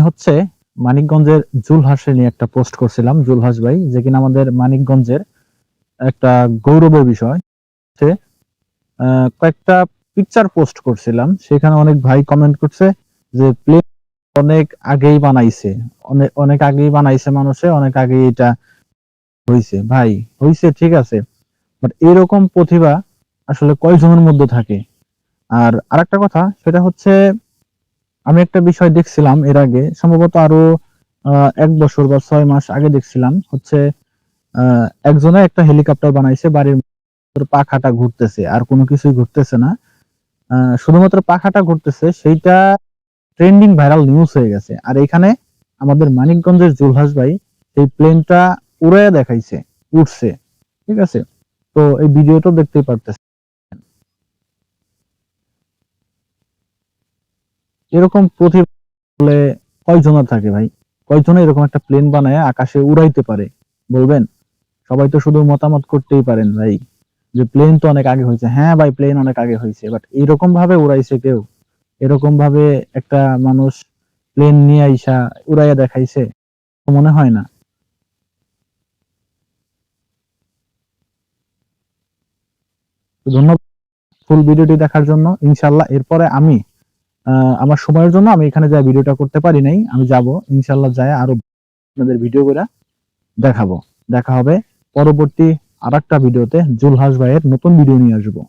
হচ্ছে মানিকগঞ্জের জুলহাসে নিয়ে একটা পোস্ট করছিলাম। জুলহাস ভাই যে কিনা আমাদের মানিকগঞ্জের একটা গৌরবের বিষয়। সে কয়েকটা পিকচার পোস্ট করছিলাম, সেখানে অনেক ভাই কমেন্ট করছে যে প্লেন অনেক আগেই বানাইছে, অনেক অনেক আগেই বানাইছে, মানুষে অনেক আগেই এটা হইছে। ভাই হইছে ঠিক আছে, বাট এরকম প্রতিভা আসলে কয়জনের মধ্যে থাকে? আর আরেকটা কথা সেটা হচ্ছে, আমি একটা বিষয় দেখছিলাম এর আগে, সম্ভবত আরো 1 বছর বা 6 মাস আগে দেখছিলাম হচ্ছে, একজনে একটা হেলিকপ্টার বানাইছে, বাড়ির পাখাটা ঘুরতেছে আর কোনো কিছুই ঘুরতেছে না, শুধুমাত্র পাখাটা ঘুরতেছে, সেইটা ট্রেন্ডিং ভাইরাল নিউজ হয়ে গেছে। আর এখানে আমাদের মানিকগঞ্জের জুলহাস ভাই সেই প্লেনটা উড়াইয়া দেখাইছে, উঠছে, ঠিক আছে? তো এই ভিডিওটা দেখতেই পারতেছে। এরকম প্রতিভা আসলে কয়জনের থাকে ভাই? কয়জনে এরকম একটা প্লেন বানায় আকাশে উড়াইতে পারে বলবেন? সবাই তো শুধু মতামত করতেই পারেন ভাই যে প্লেন তো অনেক আগে হয়েছে। হ্যাঁ ভাই, প্লেন অনেক আগে হয়েছে, বাট এরকম ভাবে উড়াইছে কেউ? এরকম ভাবে একটা মানুষ প্লেন নিয়ে আইসা উড়াইয়া দেখাইছে? তো মনে হয় না। তো ধন্যবাদ ফুল ভিডিওটি দেখার জন্য। ইনশাল্লাহ এরপরে আমি আমার সময়ের জন্য আমি এখানে যা ভিডিওটা করতে পারি নাই, আমি যাব ইনশাল্লাহ, যায় আরো আপনাদের ভিডিও করে দেখাবো। দেখা হবে পরবর্তী আরেকটা ভিডিওতে। জুলহাস ভাইয়ের নতুন ভিডিও নিয়ে আসবো।